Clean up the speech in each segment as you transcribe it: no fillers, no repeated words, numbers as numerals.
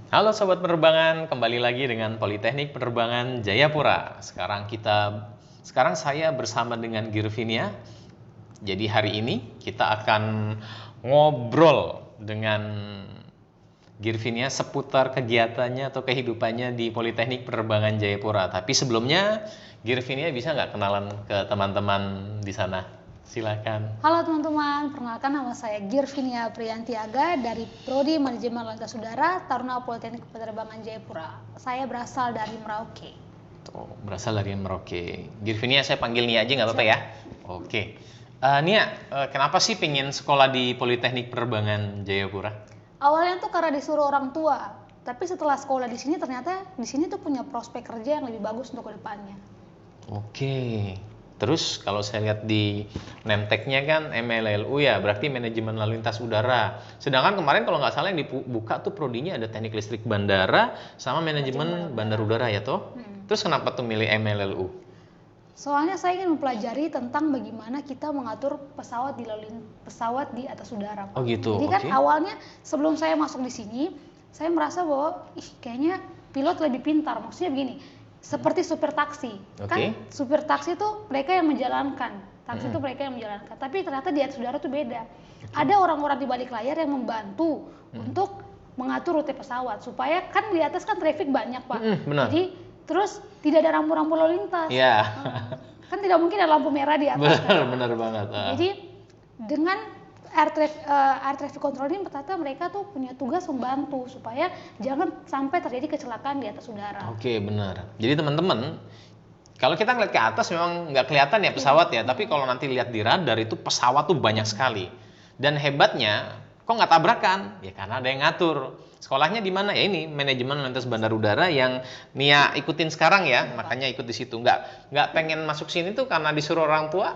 Halo Sobat Penerbangan, kembali lagi dengan Politeknik Penerbangan Jayapura. Sekarang saya bersama dengan Girvinia. Jadi hari ini kita akan ngobrol dengan Girvinia seputar kegiatannya atau kehidupannya di Politeknik Penerbangan Jayapura. Tapi sebelumnya, Girvinia bisa nggak kenalan ke teman-teman di sana? Silakan. Halo teman-teman, perkenalkan nama saya Girvinia Priyantiaga dari Prodi Manajemen Lintas Udara Taruna Politeknik Penerbangan Jayapura. Saya berasal dari Merauke. Tuh, berasal dari Merauke. Girvinia saya panggil Nia aja nggak apa-apa ya? Oke. Nia, kenapa sih pengen sekolah di Politeknik Penerbangan Jayapura? Awalnya tuh karena disuruh orang tua, tapi setelah sekolah di sini ternyata di sini tuh punya prospek kerja yang lebih bagus untuk kedepannya. Oke. Terus kalau saya lihat di Nemteknya kan MLLU ya, berarti manajemen lalu lintas udara. Sedangkan kemarin kalau nggak salah yang dibuka tuh prodinya ada teknik listrik bandara sama manajemen bandar udara ya toh. Terus kenapa tuh milih MLLU? Soalnya saya ingin mempelajari tentang bagaimana kita mengatur pesawat di atas udara, Pak. Oh gitu. Jadi kan Oke. awalnya sebelum saya masuk di sini, saya merasa bahwa kayaknya pilot lebih pintar. Maksudnya begini, seperti supir taksi. Kan supir taksi itu mereka yang menjalankan. Taksi itu mereka yang menjalankan. Tapi ternyata di atas udara itu beda. Ada orang-orang di balik layar yang membantu untuk mengatur rute pesawat supaya kan di atas kan traffic banyak, Pak. Benar. Jadi terus tidak ada rambu-rambu lalu lintas. Iya. Kan tidak mungkin ada lampu merah di atas. Benar banget. Jadi dengan air traffic control ini ternyata mereka tuh punya tugas membantu supaya jangan sampai terjadi kecelakaan di atas udara. Oke, benar. Jadi teman-teman, kalau kita ngeliat ke atas memang nggak kelihatan ya pesawat ya, tapi kalau nanti lihat di radar itu pesawat tuh banyak sekali. Dan hebatnya, kok nggak tabrakan? Ya karena ada yang ngatur. Sekolahnya di mana? Ya ini, manajemen lintas bandar udara yang Nia ikutin sekarang ya, makanya ikut di situ. Nggak pengen masuk sini tuh karena disuruh orang tua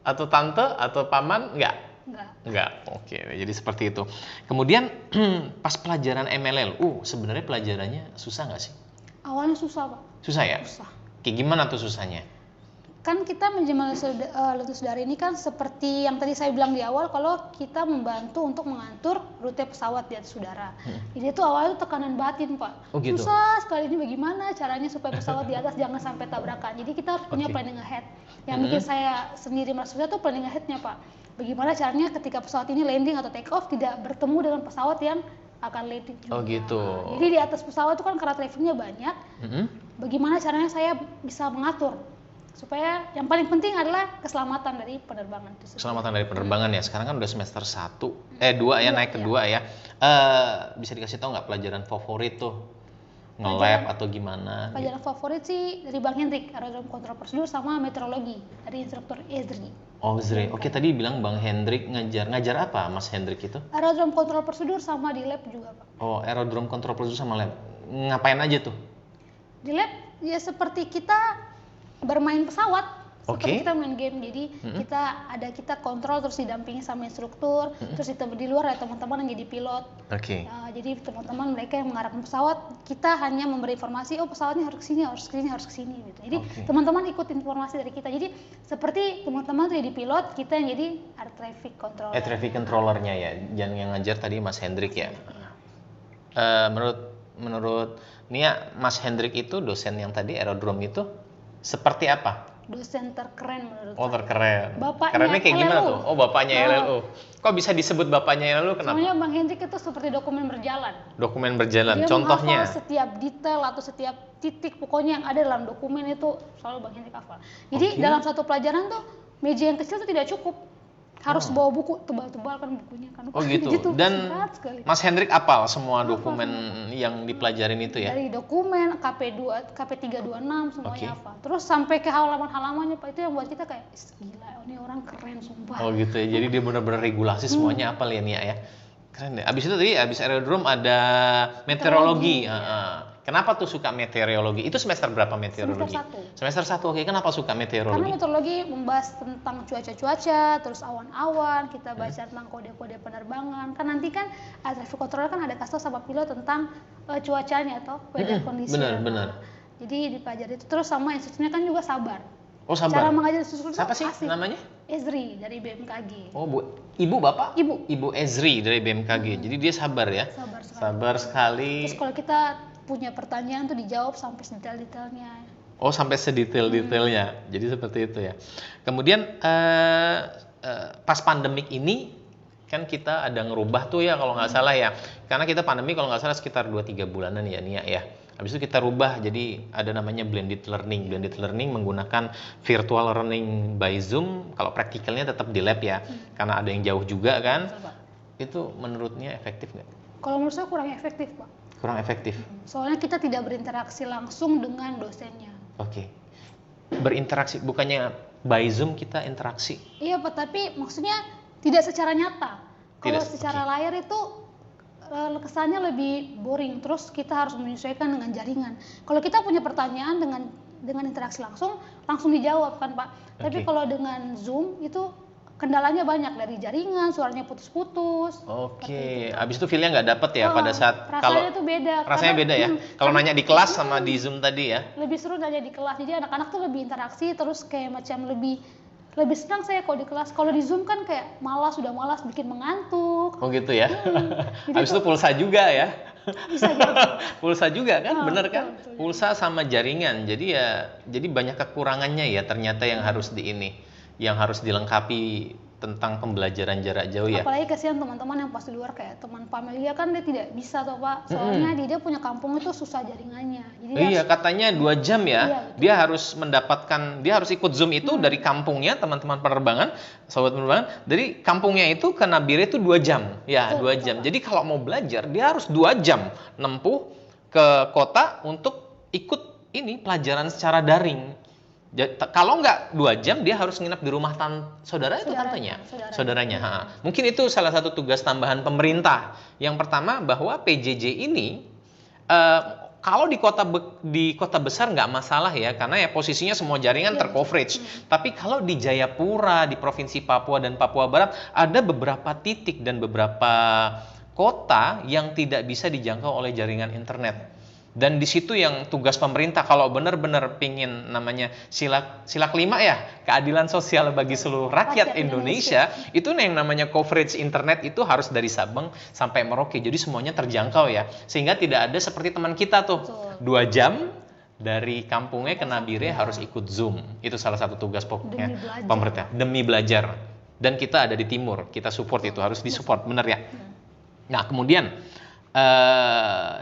atau tante atau paman? Nggak. Oke, jadi seperti itu. Kemudian pas pelajaran MLLU, sebenarnya pelajarannya susah nggak sih? Awalnya susah, Pak. Susah ya? Susah. Kayak gimana tuh susahnya? Kan kita manajemen lintas udara ini kan seperti yang tadi saya bilang di awal, kalau kita membantu untuk mengatur rute pesawat di atas udara. Jadi itu awalnya tuh tekanan batin, Pak. Oh, gitu. Susah sekali, ini bagaimana caranya supaya pesawat di atas jangan sampai tabrakan. Jadi kita harus punya planning ahead. Yang bikin saya sendiri merasa susah tuh planning ahead-nya, Pak. Bagaimana caranya ketika pesawat ini landing atau take off tidak bertemu dengan pesawat yang akan landing juga. Oh gitu. Jadi di atas pesawat itu kan karena trafficnya banyak. Bagaimana caranya saya bisa mengatur supaya yang paling penting adalah keselamatan dari penerbangan itu. Keselamatan dari penerbangan ya. Sekarang kan udah semester 2 ya, naik ke 2 ya. Bisa dikasih tahu nggak pelajaran favorit tuh? Nge-lab atau gimana? Pelajaran favorit sih dari Bang Hendrik, aerodrom kontrol prosedur sama meteorologi dari instruktur Ezri. Oh, Ezri. Oke, tadi bilang Bang Hendrik ngajar apa Mas Hendrik itu? Aerodrom kontrol prosedur sama di lab juga, Pak. Oh, aerodrom kontrol prosedur sama lab. Ngapain aja tuh? Di lab ya seperti kita bermain pesawat. Seperti kita main game, jadi kita kontrol terus didampingi sama instruktur, terus di luar ada teman-teman yang jadi pilot. Jadi teman-teman mereka yang mengarahkan pesawat, kita hanya memberi informasi, oh pesawatnya harus ke sini gitu. Jadi teman-teman ikut informasi dari kita. Jadi seperti teman-teman tuh jadi pilot, kita yang jadi air traffic controller. Air traffic controllernya ya, yang ngajar tadi Mas Hendrik ya. Menurut Nia, Mas Hendrik itu dosen yang tadi aerodrom itu seperti apa? Dosen terkeren menurut saya. Oh, terkeren. Bapaknya Kerennya kayak LLU. gimana tuh? Oh, bapaknya LLU. Kok bisa disebut bapaknya LLU? Kenapa? Soalnya Bang Hendrik itu seperti dokumen berjalan. Dokumen berjalan. Dia Contohnya? menghafal setiap detail atau setiap titik pokoknya yang ada dalam dokumen itu selalu Bang Hendrik hafal. Jadi dalam satu pelajaran tuh meja yang kecil tuh tidak cukup. Harus bawa buku tebal-tebal kan bukunya kan. Oh gitu. Dan Mas Hendrik apal semua dokumen yang dipelajarin itu ya? Dari dokumen KP326 semuanya hafal. Terus sampai ke halaman-halamannya Pak, itu yang buat kita kayak gila, ini orang keren sumpah. Oh gitu ya. Jadi dia benar-benar regulasi semuanya apal ya Nia ya. Keren deh. Abis itu tadi abis aerodrom ada meteorologi. Kenapa tuh suka meteorologi? Itu semester berapa meteorologi? Semester 1. Oke, kenapa suka meteorologi? Karena meteorologi membahas tentang cuaca-cuaca, terus awan-awan, kita baca tentang kode-kode penerbangan. Kan nanti kan air traffic controller kan ada kasih sama pilot tentang cuacanya atau weather condition. Benar. Jadi dipelajari itu terus sama instrukturnya kan juga sabar. Oh, sabar. Cara mengajar instruktur siapa sih asik. namanya? Ezri dari BMKG. Oh, Ibu Bapak? Ibu. Ibu Ezri dari BMKG. Jadi dia sabar ya? Sabar sekali. Sabar sekali. Terus kalau kita punya pertanyaan tuh dijawab sampai sedetail-detailnya. Oh, sampai sedetail-detailnya. Jadi seperti itu ya. Kemudian pas pandemik ini kan kita ada ngerubah tuh ya kalau nggak salah ya. Karena kita pandemi kalau nggak salah sekitar 2-3 bulanan ya Nia ya. Habis itu kita rubah jadi ada namanya blended learning. Blended learning menggunakan virtual learning by Zoom. Kalau praktikalnya tetap di lab ya. Karena ada yang jauh juga kan. Itu menurutnya efektif nggak? Kalau menurut saya kurang efektif, Pak. Kurang efektif. Soalnya kita tidak berinteraksi langsung dengan dosennya. Oke. Berinteraksi bukannya by Zoom kita interaksi? Iya, Pak, tapi maksudnya tidak secara nyata. Kalau secara layar itu kesannya lebih boring. Terus kita harus menyesuaikan dengan jaringan. Kalau kita punya pertanyaan dengan interaksi langsung dijawab kan, Pak. Tapi kalau dengan Zoom itu kendalanya banyak, dari jaringan, suaranya putus-putus. Oke, abis itu feel-nya nggak dapet ya pada saat rasanya tuh beda. Rasanya beda ya. Kalau nanya di kelas sama di Zoom tadi ya. Lebih seru nanya di kelas. Jadi anak-anak tuh lebih interaksi, terus kayak macam lebih senang saya kalau di kelas. Kalau di Zoom kan kayak sudah malas, bikin mengantuk. Oh gitu ya. Habis itu pulsa juga ya. Bisa jadi. Pulsa juga kan, bener betul, kan? betul. Pulsa sama jaringan. Jadi banyak kekurangannya ya ternyata yang harus yang harus dilengkapi tentang pembelajaran jarak jauh ya. Apalagi kasihan teman-teman yang pas di luar kayak teman Pamelia kan dia tidak bisa toh Pak. Soalnya dia punya kampung itu susah jaringannya. Jadi Katanya 2 jam ya. Iya, dia harus ikut Zoom itu dari kampungnya, teman-teman penerbangan, sobat penerbangan, dari kampungnya itu ke Nabire itu 2 jam. Ya, 2 jam. Jadi kalau mau belajar dia harus 2 jam nempuh ke kota untuk ikut ini pelajaran secara daring. Kalau nggak 2 jam dia harus nginep di rumah tantenya. Mungkin itu salah satu tugas tambahan pemerintah. Yang pertama bahwa PJJ ini kalau di kota besar nggak masalah ya, karena ya posisinya semua jaringan tercoverage. Tapi kalau di Jayapura, di Provinsi Papua dan Papua Barat ada beberapa titik dan beberapa kota yang tidak bisa dijangkau oleh jaringan internet. Dan di situ yang tugas pemerintah kalau benar-benar pingin namanya sila 5 ya, keadilan sosial bagi seluruh rakyat Indonesia, itu yang namanya coverage internet itu harus dari Sabang sampai Merauke. Jadi semuanya terjangkau ya. Sehingga tidak ada seperti teman kita tuh. 2 jam dari kampungnya ke Nabire harus ikut Zoom. Itu salah satu tugas pokoknya pemerintah demi belajar. Dan kita ada di timur, kita support itu, harus disupport, benar ya. Nah, kemudian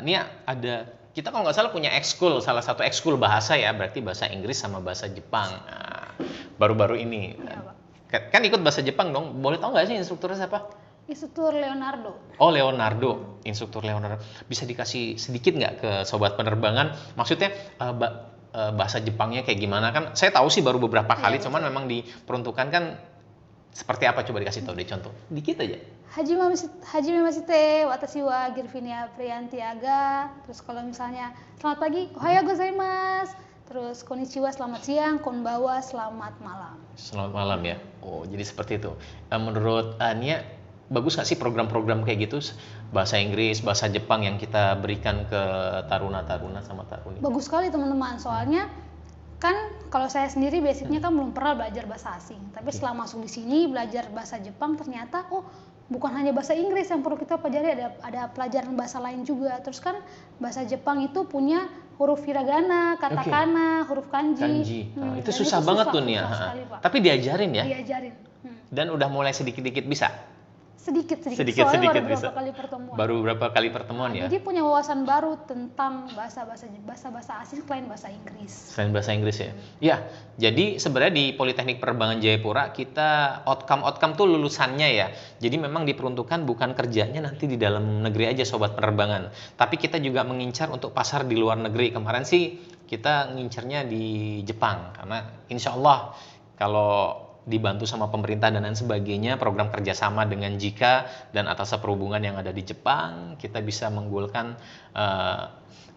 ini ada kita kalau nggak salah punya ekskul, salah satu ekskul bahasa ya, berarti bahasa Inggris sama bahasa Jepang. Nah, baru-baru ini. Ya, kan ikut bahasa Jepang dong. Boleh tahu nggak sih instrukturnya siapa? Instruktur Leonardo. Oh, Leonardo. Instruktur Leonardo. Bisa dikasih sedikit nggak ke sobat penerbangan? Maksudnya bahasa Jepangnya kayak gimana? Kan saya tahu sih baru beberapa kali, cuman memang diperuntukkan kan seperti apa? Coba dikasih tahu deh contoh. Dikit aja. Hajime Mashite, watashi wa Girvinia Priyantiaga. Terus kalau misalnya selamat pagi, ohayo gozaimasu. Terus konnichiwa, selamat siang, konbawa, selamat malam. Selamat malam ya. Oh, jadi seperti itu. Menurut Ania, bagus nggak sih program-program kayak gitu? Bahasa Inggris, bahasa Jepang yang kita berikan ke taruna-taruna sama taruni. Bagus sekali teman-teman, soalnya kan kalau saya sendiri basicnya kan belum pernah belajar bahasa asing. Tapi setelah masuk di sini belajar bahasa Jepang ternyata bukan hanya bahasa Inggris yang perlu kita pelajari, ada pelajaran bahasa lain juga. Terus kan bahasa Jepang itu punya huruf hiragana, katakana, huruf kanji. Itu susah banget tuh nih ya. Tapi diajarin ya? Diajarin. Dan udah mulai sedikit-sedikit bisa? Sedikit. Soalnya baru bisa. beberapa kali pertemuan. Baru beberapa kali pertemuan ya? Jadi punya wawasan baru tentang bahasa asing selain bahasa Inggris. Selain bahasa Inggris ya? Ya, jadi sebenarnya di Politeknik Penerbangan Jayapura kita outcome tuh lulusannya ya. Jadi memang diperuntukkan bukan kerjanya nanti di dalam negeri aja sobat penerbangan. Tapi kita juga mengincar untuk pasar di luar negeri. Kemarin sih kita ngincarnya di Jepang. Karena insya Allah kalau dibantu sama pemerintah dan lain sebagainya, program kerjasama dengan JIKA dan Atasa Perhubungan yang ada di Jepang, kita bisa menggolkan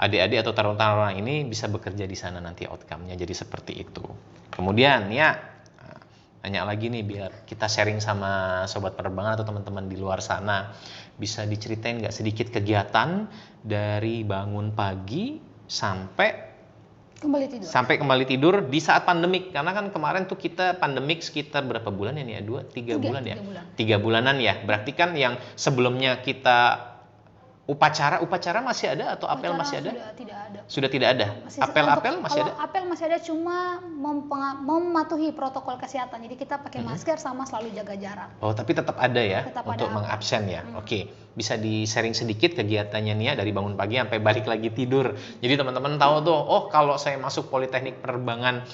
adik-adik atau taruna-taruna ini bisa bekerja di sana nanti outcome-nya jadi seperti itu. Kemudian ya, tanya lagi nih biar kita sharing sama sobat penerbangan atau teman-teman di luar sana, bisa diceritain nggak sedikit kegiatan dari bangun pagi sampai Kembali tidur. Sampai kembali tidur di saat pandemik. Karena kan kemarin tuh kita pandemik sekitar berapa bulan ya nih ya? 2-3 bulan ya? 3 bulanan ya. Berarti kan yang sebelumnya kita upacara masih ada atau apel masih ada? Sudah tidak ada. Sudah tidak ada. Apel masih ada? Apel masih ada, cuma mematuhi protokol kesehatan. Jadi kita pakai masker sama selalu jaga jarak. Oh, tapi tetap ada ya Tetap untuk ada. mengabsen ya. Oke, bisa di-sharing sedikit kegiatannya Nia dari bangun pagi sampai balik lagi tidur. Jadi teman-teman tahu tuh, oh kalau saya masuk Politeknik Penerbangan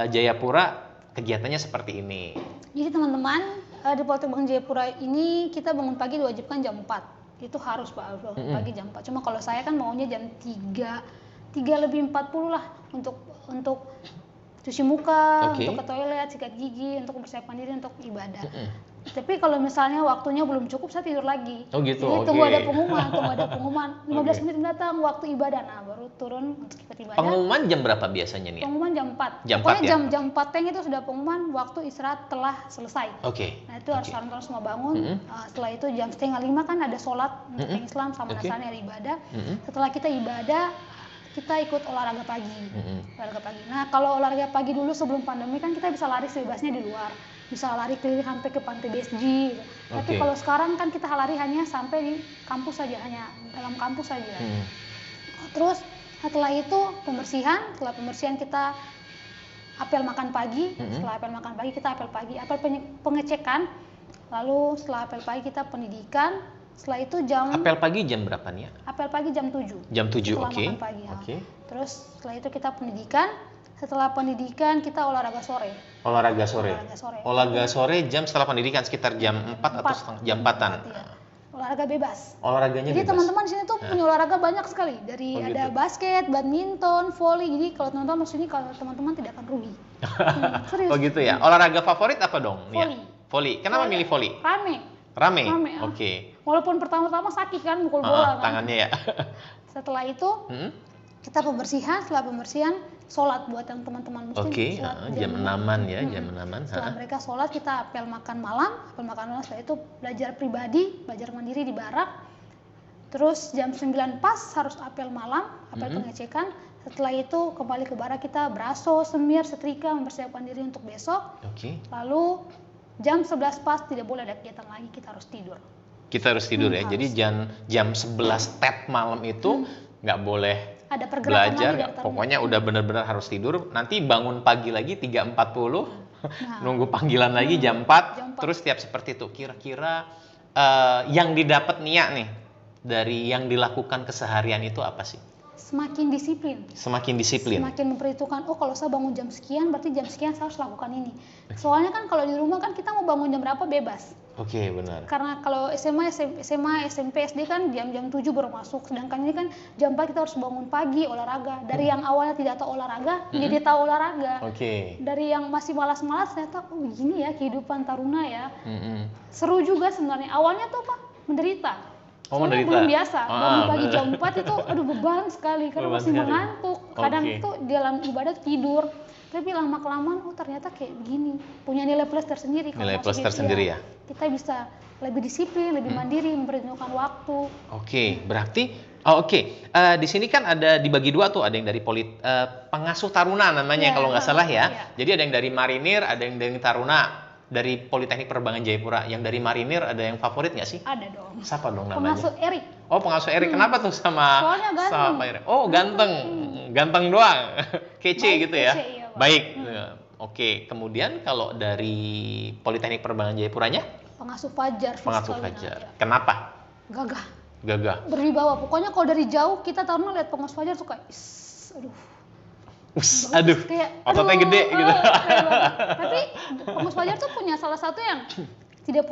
Jayapura, kegiatannya seperti ini. Jadi teman-teman, di Politeknik Jayapura ini kita bangun pagi diwajibkan jam 4. Itu harus Pak, bangun pagi jam 4. Cuma kalau saya kan maunya jam 3 lebih 40 lah untuk cuci muka, untuk ke toilet, sikat gigi, untuk persiapan diri untuk ibadah. Tapi kalau misalnya waktunya belum cukup, saya tidur lagi. Oh gitu. Jadi tunggu ada pengumuman, 15 menit mendatang waktu ibadah. Nah, baru turun untuk ikut ibadah. Pengumuman jam berapa biasanya nih? Pengumuman jam 4. Jam 4 Pokoknya ya? jam 4 teng itu sudah pengumuman waktu istirahat telah selesai. Oke. Nah, itu harus kawan-kawan semua bangun. Setelah itu jam 4:30 kan ada sholat untuk yang Islam sama Nasrani, ada ibadah. Setelah kita ibadah, kita ikut olahraga pagi. Olahraga pagi. Nah, kalau olahraga pagi dulu sebelum pandemi kan kita bisa lari sebebasnya di luar. Bisa lari keliling sampai ke pantai BSG gitu. Tapi kalau sekarang kan kita lari hanya sampai di kampus saja, hanya dalam kampus saja. Terus setelah itu pembersihan, setelah pembersihan kita apel makan pagi, setelah apel makan pagi kita apel pagi, apel pengecekan, lalu setelah apel pagi kita pendidikan, setelah itu apel pagi jam berapa nih ya? Apel pagi jam 7. Jam 7, oke. Terus setelah itu kita pendidikan, setelah pendidikan kita olahraga sore. Olahraga sore jam setelah pendidikan sekitar jam 4 atau jam 4-an. Ya. Olahraga bebas. Olahraganya jadi bebas. Teman-teman di sini tuh punya olahraga banyak sekali. Dari ada basket, badminton, volley. Jadi kalau teman-teman masuk sini, kalau teman-teman tidak akan rugi. Serius. Oh gitu ya. Olahraga favorit apa dong? Volley. Volley. Kenapa milih volley? Rame. Oke. Walaupun pertama-tama sakit kan mukul bola kan. Tangannya ya. Setelah itu kita pembersihan, setelah pembersihan sholat buat yang teman-teman muslim. Jam 6-an ya, jam 6-an. Setelah mereka sholat, kita apel makan malam. Setelah itu belajar pribadi, belajar mandiri di barak. Terus jam 9 pas harus apel malam, apel pengecekan. Setelah itu kembali ke barak, kita beraso, semir, setrika, mempersiapkan diri untuk besok. Lalu jam 11 pas tidak boleh ada kegiatan lagi, kita harus tidur. Kita harus tidur ya. Jadi jam 11 tet malam itu nggak boleh ada pergerakan belajar, lagi, pokoknya udah benar-benar harus tidur. Nanti bangun pagi lagi 3.40, nunggu panggilan lagi jam 4, terus setiap seperti itu. Kira-kira yang didapat Nia nih dari yang dilakukan keseharian itu apa sih? Semakin disiplin. Semakin memperhitungkan, oh kalau saya bangun jam sekian, berarti jam sekian saya harus lakukan ini. Soalnya kan kalau di rumah kan kita mau bangun jam berapa bebas. Oke, benar. Karena kalau SMA, SMP, SD kan jam 7 baru masuk. Sedangkan ini kan jam 4 kita harus bangun pagi, olahraga. Dari yang awalnya tidak tahu olahraga, jadi tahu olahraga. Dari yang masih malas-malas, ternyata oh gini ya kehidupan taruna ya. Seru juga sebenarnya. Awalnya tuh Pak, menderita. Soalnya belum biasa, bangun pagi jam 4 itu aduh beban sekali karena masih mengantuk. Kadang tuh di dalam ibadah tidur. Tapi lama-kelamaan oh ternyata kayak begini. Punya nilai plus tersendiri. Nilai plus tersendiri ya? Kita bisa lebih disiplin, lebih mandiri, memperhitungkan waktu. Berarti di sini kan ada dibagi dua tuh, ada yang dari pengasuh taruna namanya kalau nggak salah ya. Jadi ada yang dari marinir, ada yang dari taruna. Dari Politeknik Penerbangan Jayapura, yang dari marinir ada yang favorit nggak sih? Ada dong. Siapa dong namanya? Pengasuh Erik. Oh, pengasuh Erik. Kenapa tuh sama Pak Erik? Oh, ganteng doang. Kece gitu ya. Kece, iya, baik. Oke, kemudian kalau dari Politeknik Penerbangan Jayapuranya? Pengasuh Fajar. Kenapa? Gagah. Berwibawa. Pokoknya kalau dari jauh kita tahu lihat pengasuh Fajar tuh kayak kayak ototnya gede gitu. Tapi pengasuh Fajar tuh punya salah satu yang tidak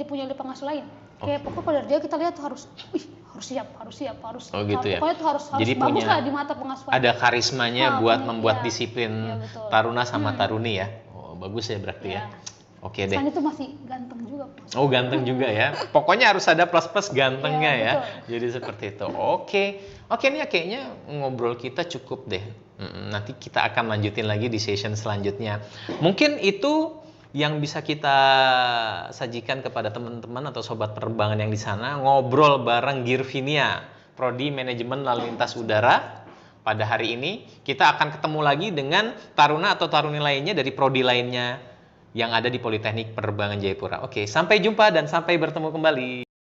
dipunya oleh pengasuh lain. Kayak pokoknya kalau dari jauh kita lihat tuh harus siap. Gitu ya. Pokoknya tuh harus jadi bagus lah di mata pengasuh Fajar. Ada karismanya buat membuat disiplin taruna sama taruni ya. Oh, bagus ya berarti ya. Oke deh. Selain itu masih ganteng juga. Oh, ganteng juga ya. Pokoknya harus ada plus-plus gantengnya ya. Jadi seperti itu. Oke nih kayaknya ngobrol kita cukup deh. Nanti kita akan lanjutin lagi di session selanjutnya. Mungkin itu yang bisa kita sajikan kepada teman-teman atau sobat penerbangan yang di sana, ngobrol bareng Girvinia, Prodi Manajemen Lalu Lintas Udara. pada hari ini. Kita akan ketemu lagi dengan taruna atau taruni lainnya dari prodi lainnya yang ada di Politeknik Penerbangan Jayapura. Oke, sampai jumpa dan sampai bertemu kembali.